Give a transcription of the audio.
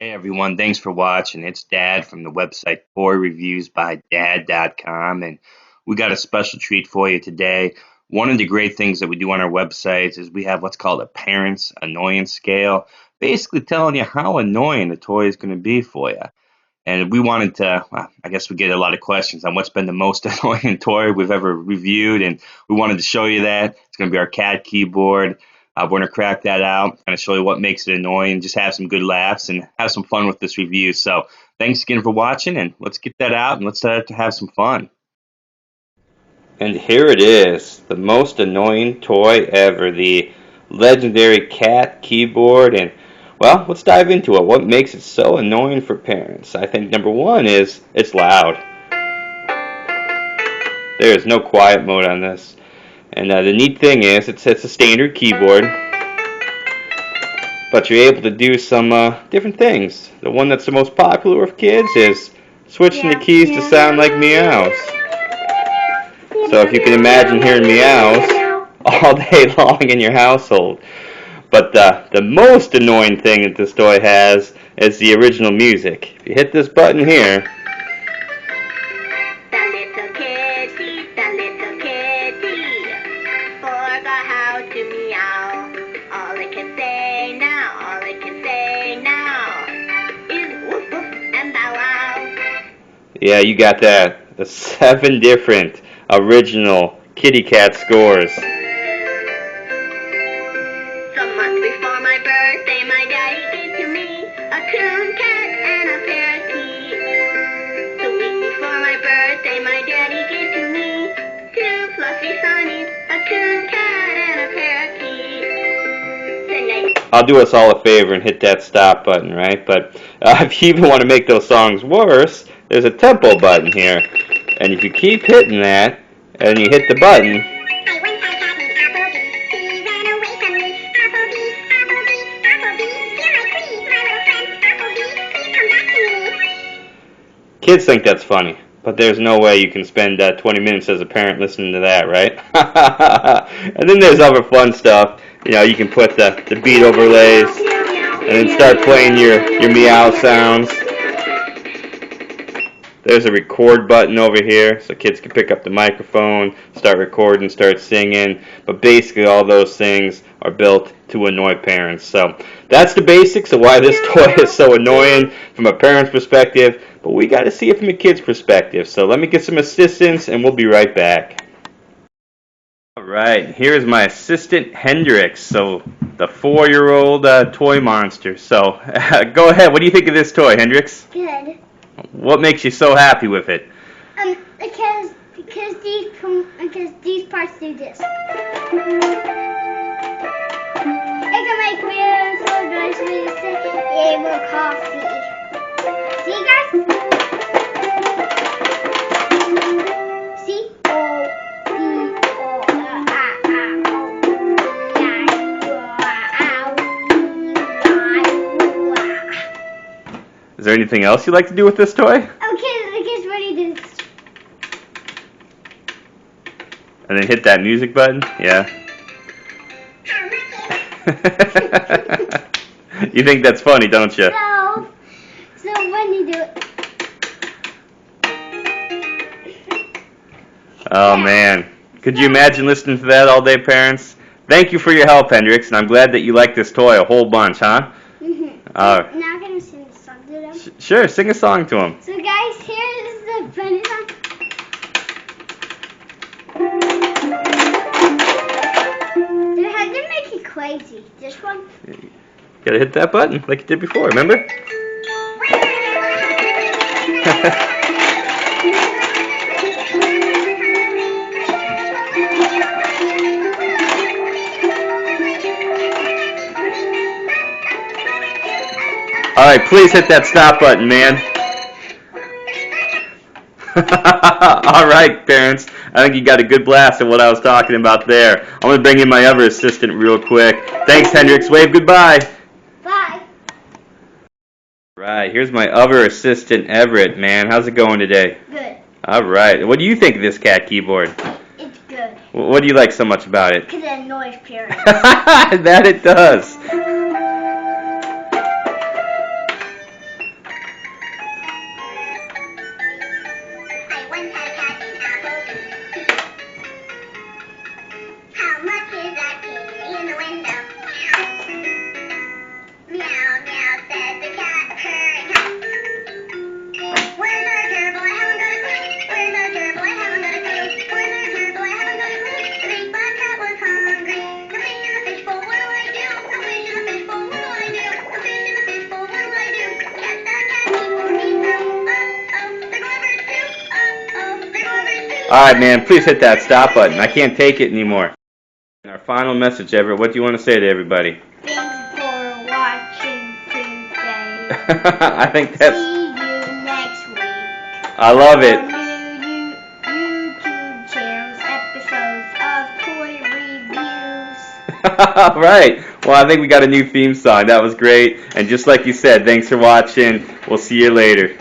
Hey everyone, thanks for watching. It's Dad from the website toyreviewsbydad.com, and we got a special treat for you today. One of the great things that we do on our websites is we have what's called a parent's annoyance scale, basically telling you how annoying a toy is going to be for you. And we wanted to, well, I guess we get a lot of questions on what's been the most annoying toy we've ever reviewed, and we wanted to show you that. It's going to be our cat keyboard. We're going to crack that out, kind of show you what makes it annoying, just have some good laughs, and have some fun with this review. So thanks again for watching, and let's get that out, and let's start to have some fun. And here it is, the most annoying toy ever, the legendary cat keyboard. And well, let's dive into it. What makes it so annoying for parents? I think number one is it's loud. There is no quiet mode on this. And the neat thing is it's a standard keyboard, but you're able to do some different things. The one that's the most popular with kids is switching the keys to sound like meows. So if you can imagine hearing meows all day long in your household. But the most annoying thing that this toy has is the original music. If you hit this button here, yeah, you got that. The 7 different original kitty cat scores. Some months before my birthday, my daddy gave to me a coon cat and a parakeet. The week before my birthday, my daddy gave to me 2 fluffy sunnies, a coon cat and a parakeet. I'll do us all a favor and hit that stop button, right? But if you even want to make those songs worse, there's a tempo button here. And if you keep hitting that, and you hit the button, kids think that's funny, but there's no way you can spend 20 minutes as a parent listening to that, right? And then there's other fun stuff. You know, you can put the beat overlays and then start playing your meow sounds. There's a record button over here, so kids can pick up the microphone, start recording, start singing. But basically all those things are built to annoy parents. So that's the basics of why this toy is so annoying from a parent's perspective. But we got to see it from a kid's perspective. So let me get some assistance and we'll be right back. Alright, here's my assistant Hendrix, so the 4-year-old toy monster. So go ahead, what do you think of this toy, Hendrix? Good. What makes you so happy with it? Because these parts do this. It can make real so nice when you sit able coffee. See guys? See? Is there anything else you'd like to do with this toy? Okay, the kids ready to. And then hit that music button? Yeah. You think that's funny, don't you? So when you do it. Oh man. Could you imagine listening to that all day, parents? Thank you for your help, Hendrix, and I'm glad that you like this toy a whole bunch, huh? Now I'm going to sing the song to them. Sure, sing a song to them. So guys, here is the funny song. They had to make it crazy. This one. You gotta hit that button like you did before, remember? Alright, please hit that stop button, man. Alright, parents. I think you got a good blast of what I was talking about there. I'm going to bring in my other assistant real quick. Thanks, Hendrix. Wave goodbye. Bye. Right, here's my other assistant, Everett, man. How's it going today? Good. Alright, what do you think of this cat keyboard? It's good. What do you like so much about it? Because it annoys parents. That it does. Alright, man, please hit that stop button. I can't take it anymore. And our final message, Everett, what do you want to say to everybody? Thanks for watching today. I think that's... See you next week. I love For it. new YouTube channels, episodes of toy reviews. Alright. Well, I think we got a new theme song. That was great. And just like you said, thanks for watching. We'll see you later.